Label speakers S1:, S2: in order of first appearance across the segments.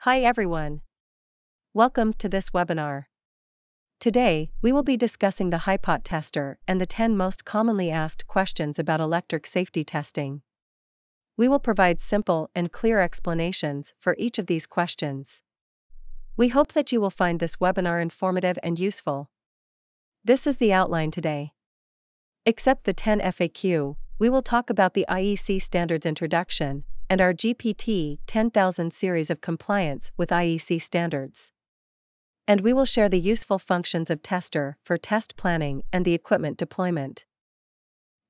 S1: Hi everyone. Welcome to this webinar. Today, we will be discussing the Hipot tester and the 10 most commonly asked questions about electric safety testing. We will provide simple and clear explanations for each of these questions. We hope that you will find this webinar informative and useful. This is the outline today. Except the 10 FAQ, we will talk about the IEC standards introduction and our GPT 10,000 series of compliance with IEC standards. And we will share the useful functions of tester for test planning and the equipment deployment.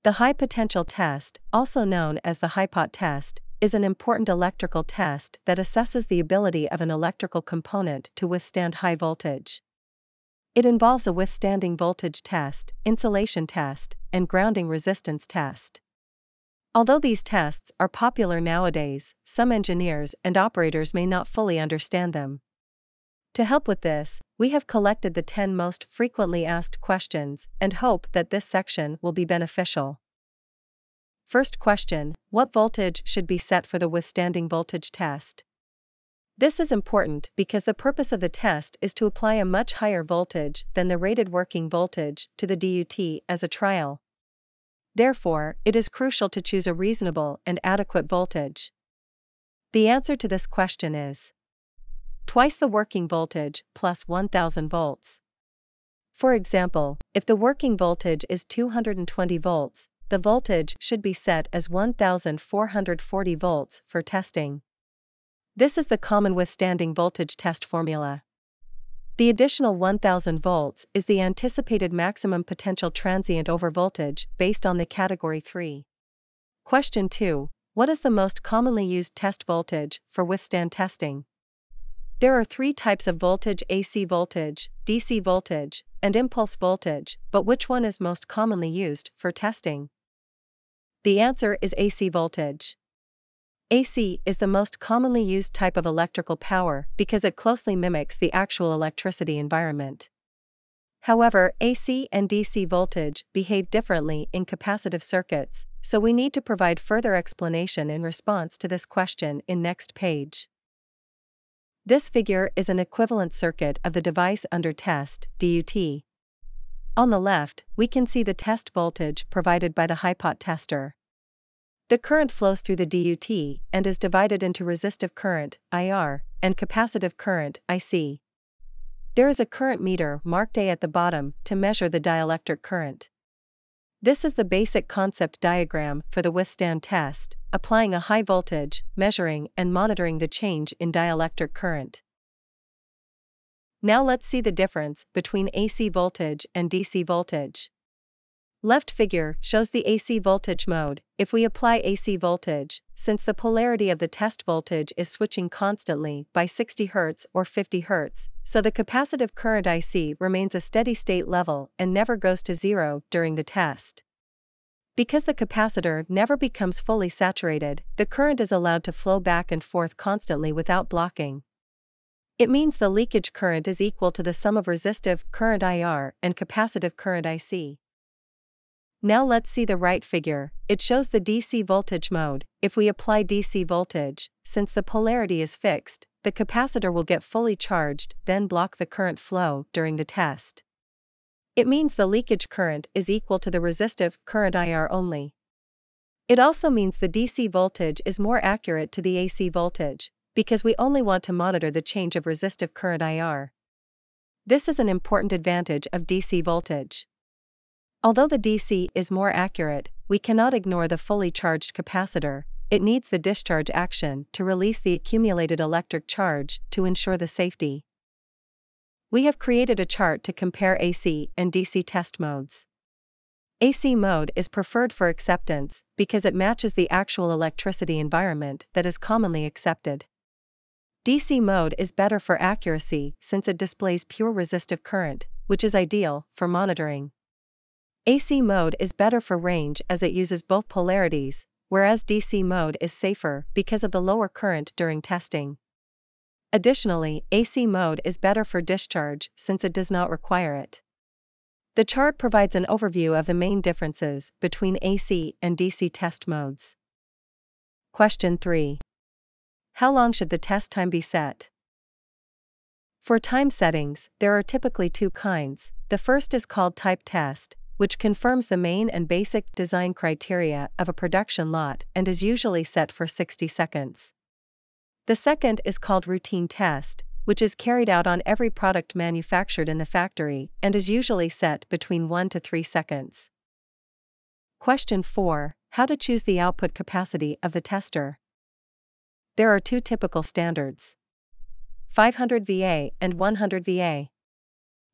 S1: The high potential test, also known as the Hipot test, is an important electrical test that assesses the ability of an electrical component to withstand high voltage. It involves a withstanding voltage test, insulation test, and grounding resistance test. Although these tests are popular nowadays, some engineers and operators may not fully understand them. To help with this, we have collected the 10 most frequently asked questions and hope that this section will be beneficial. First question: what voltage should be set for the withstanding voltage test? This is important because the purpose of the test is to apply a much higher voltage than the rated working voltage to the DUT as a trial. Therefore, it is crucial to choose a reasonable and adequate voltage. The answer to this question is twice the working voltage plus 1000 volts. For example, if the working voltage is 220 volts, the voltage should be set as 1440 volts for testing. This is the common withstanding voltage test formula. The additional 1000 volts is the anticipated maximum potential transient overvoltage based on the Category 3. Question 2. What is the most commonly used test voltage for withstand testing? There are 3 types of voltage: AC voltage, DC voltage, and impulse voltage, but which one is most commonly used for testing? The answer is AC voltage. AC is the most commonly used type of electrical power because it closely mimics the actual electricity environment. However, AC and DC voltage behave differently in capacitive circuits, so we need to provide further explanation in response to this question in next page. This figure is an equivalent circuit of the device under test, DUT. On the left, we can see the test voltage provided by the Hipot tester. The current flows through the DUT and is divided into resistive current, IR, and capacitive current, IC. There is a current meter marked A at the bottom to measure the dielectric current. This is the basic concept diagram for the withstand test, applying a high voltage, measuring and monitoring the change in dielectric current. Now let's see the difference between AC voltage and DC voltage. Left figure shows the AC voltage mode. If we apply AC voltage, since the polarity of the test voltage is switching constantly by 60 Hz or 50 Hz, so the capacitive current IC remains a steady state level and never goes to zero during the test. Because the capacitor never becomes fully saturated, the current is allowed to flow back and forth constantly without blocking. It means the leakage current is equal to the sum of resistive current IR and capacitive current IC. Now let's see the right figure. It shows the DC voltage mode. If we apply DC voltage, since the polarity is fixed, the capacitor will get fully charged, then block the current flow during the test. It means the leakage current is equal to the resistive current IR only. It also means the DC voltage is more accurate to the AC voltage, because we only want to monitor the change of resistive current IR. This is an important advantage of DC voltage. Although the DC is more accurate, we cannot ignore the fully charged capacitor. It needs the discharge action to release the accumulated electric charge to ensure the safety. We have created a chart to compare AC and DC test modes. AC mode is preferred for acceptance because it matches the actual electricity environment that is commonly accepted. DC mode is better for accuracy since it displays pure resistive current, which is ideal for monitoring. AC mode is better for range as it uses both polarities, whereas DC mode is safer because of the lower current during testing. Additionally, AC mode is better for discharge since it does not require it. The chart provides an overview of the main differences between AC and DC test modes. Question 3. How long should the test time be set? For time settings, there are typically two kinds. The first is called type test, which confirms the main and basic design criteria of a production lot and is usually set for 60 seconds. The second is called routine test, which is carried out on every product manufactured in the factory and is usually set between 1 to 3 seconds. Question 4. How to choose the output capacity of the tester? There are two typical standards: 500 VA and 100 VA.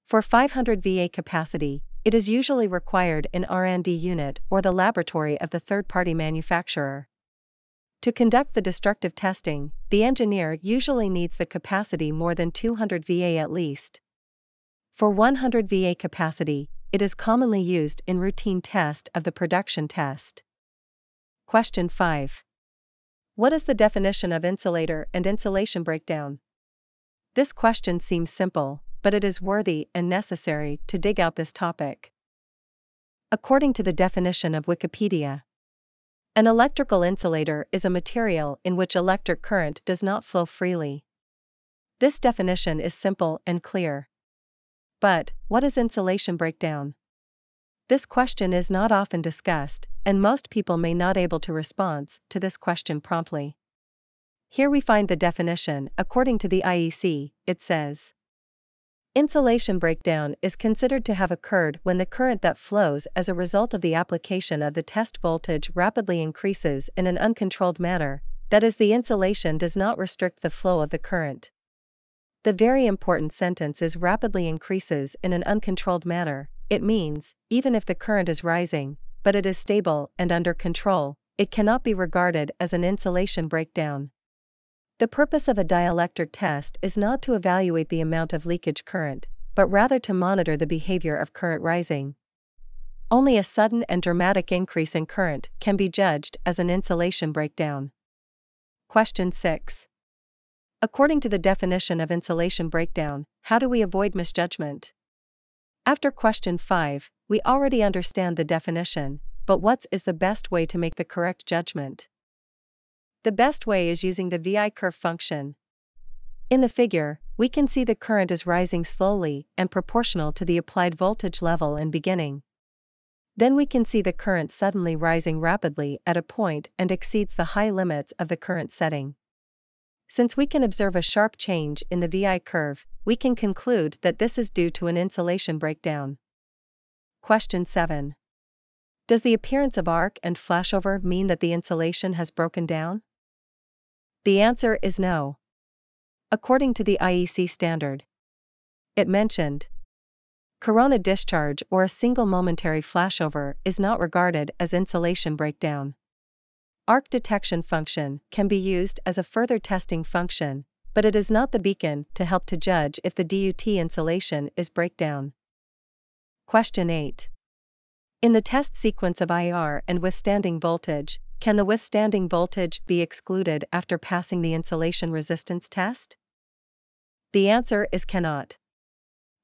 S1: For 500 VA capacity, it is usually required in R&D unit or the laboratory of the third-party manufacturer. To conduct the destructive testing, the engineer usually needs the capacity more than 200 VA at least. For 100 VA capacity, it is commonly used in routine test of the production test. Question 5. What is the definition of insulator and insulation breakdown? This question seems simple, but it is worthy and necessary to dig out this topic. According to the definition of Wikipedia, an electrical insulator is a material in which electric current does not flow freely. This definition is simple and clear. But, what is insulation breakdown? This question is not often discussed, and most people may not be able to respond to this question promptly. Here we find the definition. According to the IEC, it says, insulation breakdown is considered to have occurred when the current that flows as a result of the application of the test voltage rapidly increases in an uncontrolled manner, that is, the insulation does not restrict the flow of the current. The very important sentence is rapidly increases in an uncontrolled manner. It means, even if the current is rising, but it is stable and under control, it cannot be regarded as an insulation breakdown. The purpose of a dielectric test is not to evaluate the amount of leakage current, but rather to monitor the behavior of current rising. Only a sudden and dramatic increase in current can be judged as an insulation breakdown. Question 6. According to the definition of insulation breakdown, how do we avoid misjudgment? After question 5, we already understand the definition, but what is the best way to make the correct judgment? The best way is using the VI curve function. In the figure, we can see the current is rising slowly and proportional to the applied voltage level and beginning. Then we can see the current suddenly rising rapidly at a point and exceeds the high limits of the current setting. Since we can observe a sharp change in the VI curve, we can conclude that this is due to an insulation breakdown. Question 7. Does the appearance of arc and flashover mean that the insulation has broken down? The answer is no. According to the IEC standard, it mentioned, corona discharge or a single momentary flashover is not regarded as insulation breakdown. Arc detection function can be used as a further testing function, but it is not the beacon to help to judge if the DUT insulation is breakdown. Question 8. In the test sequence of IR and withstanding voltage, can the withstanding voltage be excluded after passing the insulation resistance test? The answer is cannot.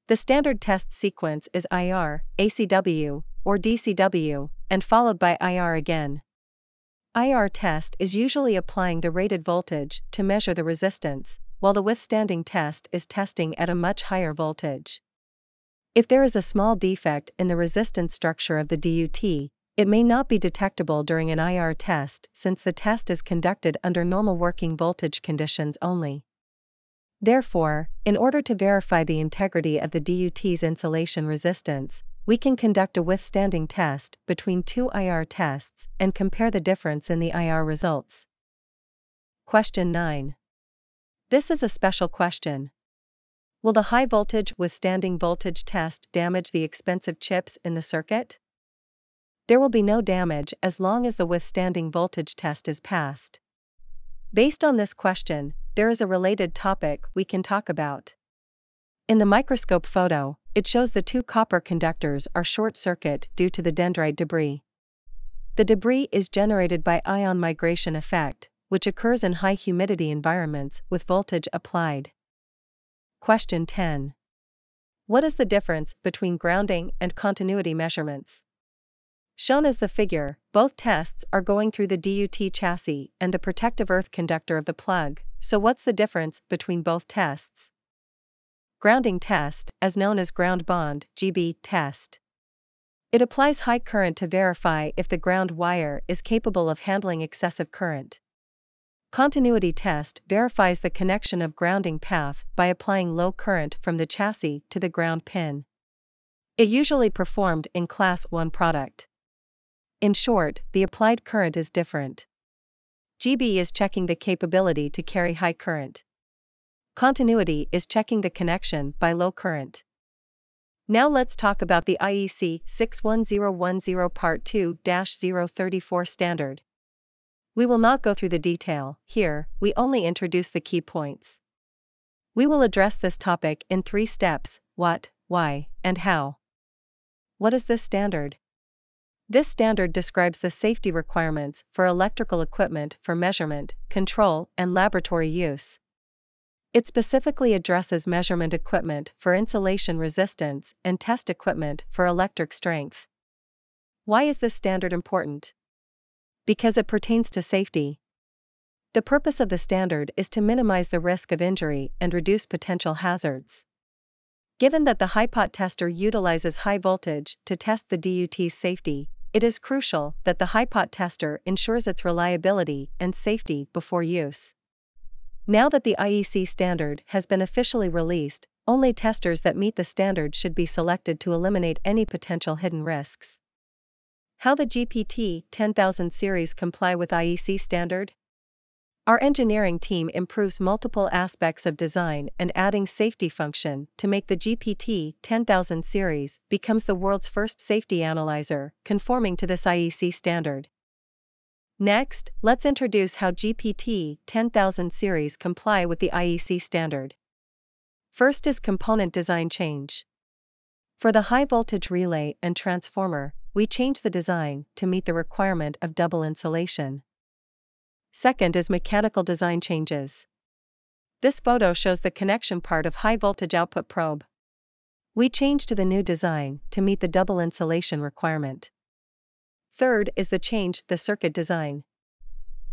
S1: The standard test sequence is IR, ACW, or DCW, and followed by IR again. IR test is usually applying the rated voltage to measure the resistance, while the withstanding test is testing at a much higher voltage. If there is a small defect in the resistance structure of the DUT, it may not be detectable during an IR test since the test is conducted under normal working voltage conditions only. Therefore, in order to verify the integrity of the DUT's insulation resistance, we can conduct a withstanding test between two IR tests and compare the difference in the IR results. Question 9. This is a special question. Will the high voltage withstanding voltage test damage the expensive chips in the circuit? There will be no damage as long as the withstanding voltage test is passed. Based on this question, there is a related topic we can talk about. In the microscope photo, it shows the two copper conductors are short circuit due to the dendrite debris. The debris is generated by ion migration effect, which occurs in high humidity environments with voltage applied. Question 10. What is the difference between grounding and continuity measurements? Shown as the figure, both tests are going through the DUT chassis and the protective earth conductor of the plug, so what's the difference between both tests? Grounding test, as known as ground bond (GB) test. It applies high current to verify if the ground wire is capable of handling excessive current. Continuity test verifies the connection of grounding path by applying low current from the chassis to the ground pin. It usually performed in Class 1 product. In short, the applied current is different. GB is checking the capability to carry high current. Continuity is checking the connection by low current. Now let's talk about the IEC-61010 Part 2-034 standard. We will not go through the detail here, we only introduce the key points. We will address this topic in 3 steps: what, why, and how. What is this standard? This standard describes the safety requirements for electrical equipment for measurement, control, and laboratory use. It specifically addresses measurement equipment for insulation resistance and test equipment for electric strength. Why is this standard important? Because it pertains to safety. The purpose of the standard is to minimize the risk of injury and reduce potential hazards. Given that the Hipot tester utilizes high voltage to test the DUT's safety, it is crucial that the Hipot tester ensures its reliability and safety before use. Now that the IEC standard has been officially released, only testers that meet the standard should be selected to eliminate any potential hidden risks. How the GPT-10000 series comply with IEC standard? Our engineering team improves multiple aspects of design and adding safety function to make the GPT-10000 series becomes the world's first safety analyzer, conforming to this IEC standard. Next, let's introduce how GPT-10000 series comply with the IEC standard. First is component design change. For the high voltage relay and transformer, we change the design to meet the requirement of double insulation. Second is mechanical design changes. This photo shows the connection part of high voltage output probe. We change to the new design to meet the double insulation requirement. Third is the circuit design.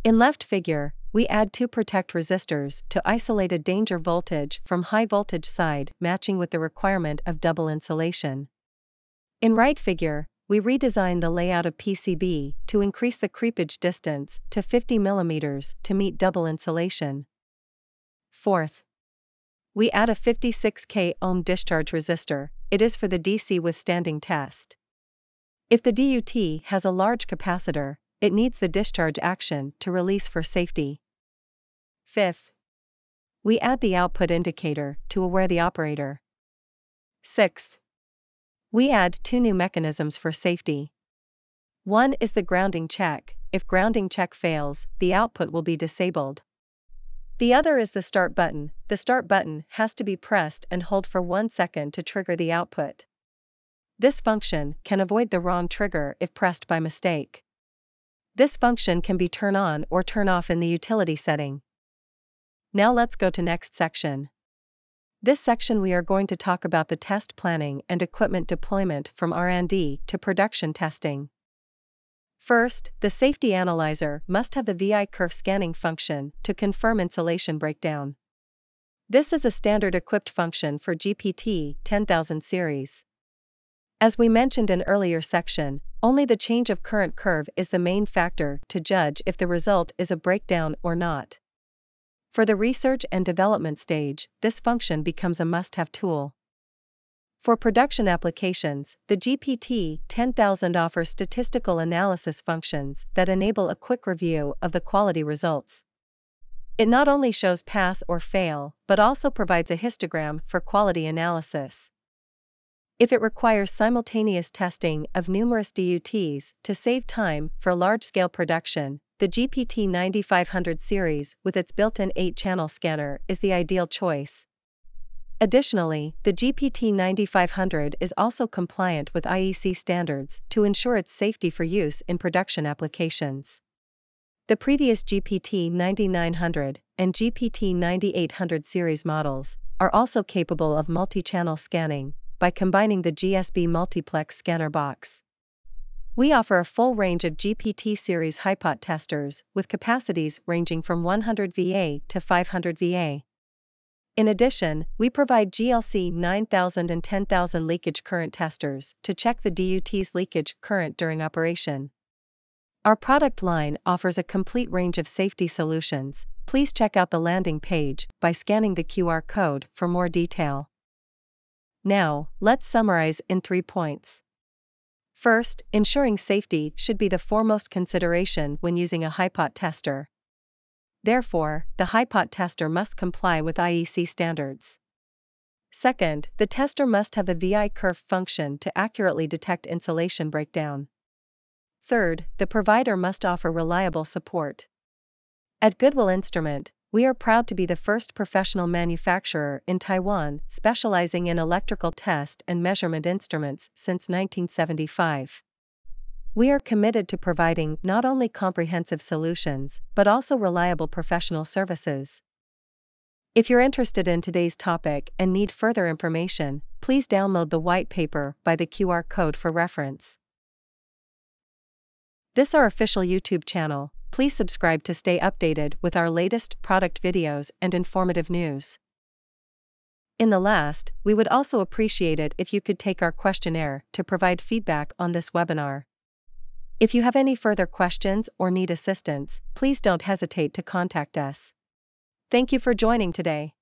S1: In left figure, we add 2 protect resistors to isolate a danger voltage from high voltage side matching with the requirement of double insulation. In right figure, we redesign the layout of PCB to increase the creepage distance to 50 mm to meet double insulation. Fourth, we add a 56K ohm discharge resistor. It is for the DC withstanding test. If the DUT has a large capacitor, it needs the discharge action to release for safety. Fifth, we add the output indicator to aware the operator. Sixth, we add 2 new mechanisms for safety. One is the grounding check. If grounding check fails, the output will be disabled. The other is the start button. The start button has to be pressed and hold for 1 second to trigger the output. This function can avoid the wrong trigger if pressed by mistake. This function can be turn on or turn off in the utility setting. Now let's go to next section. This section we are going to talk about the test planning and equipment deployment from R&D to production testing. First, the safety analyzer must have the VI curve scanning function to confirm insulation breakdown. This is a standard equipped function for GPT-10000 series. As we mentioned in earlier section, only the change of current curve is the main factor to judge if the result is a breakdown or not. For the research and development stage, this function becomes a must-have tool. For production applications, the GPT-10000 offers statistical analysis functions that enable a quick review of the quality results. It not only shows pass or fail, but also provides a histogram for quality analysis. If it requires simultaneous testing of numerous DUTs to save time for large-scale production, the GPT-9500 series with its built-in 8-channel scanner is the ideal choice. Additionally, the GPT-9500 is also compliant with IEC standards to ensure its safety for use in production applications. The previous GPT-9900 and GPT-9800 series models are also capable of multi-channel scanning by combining the GSB multiplex scanner box. We offer a full range of GPT series Hipot testers with capacities ranging from 100 VA to 500 VA. In addition, we provide GLC 9000 and 10000 leakage current testers to check the DUT's leakage current during operation. Our product line offers a complete range of safety solutions. Please check out the landing page by scanning the QR code for more detail. Now, let's summarize in 3 points. First, ensuring safety should be the foremost consideration when using a Hipot tester. Therefore, the Hipot tester must comply with IEC standards. Second, the tester must have a VI curve function to accurately detect insulation breakdown. Third, the provider must offer reliable support. At Goodwill Instrument, we are proud to be the first professional manufacturer in Taiwan specializing in electrical test and measurement instruments since 1975. We are committed to providing not only comprehensive solutions, but also reliable professional services. If you're interested in today's topic and need further information, please download the white paper by the QR code for reference. This is our official YouTube channel. Please subscribe to stay updated with our latest product videos and informative news. In the last, we would also appreciate it if you could take our questionnaire to provide feedback on this webinar. If you have any further questions or need assistance, please don't hesitate to contact us. Thank you for joining today.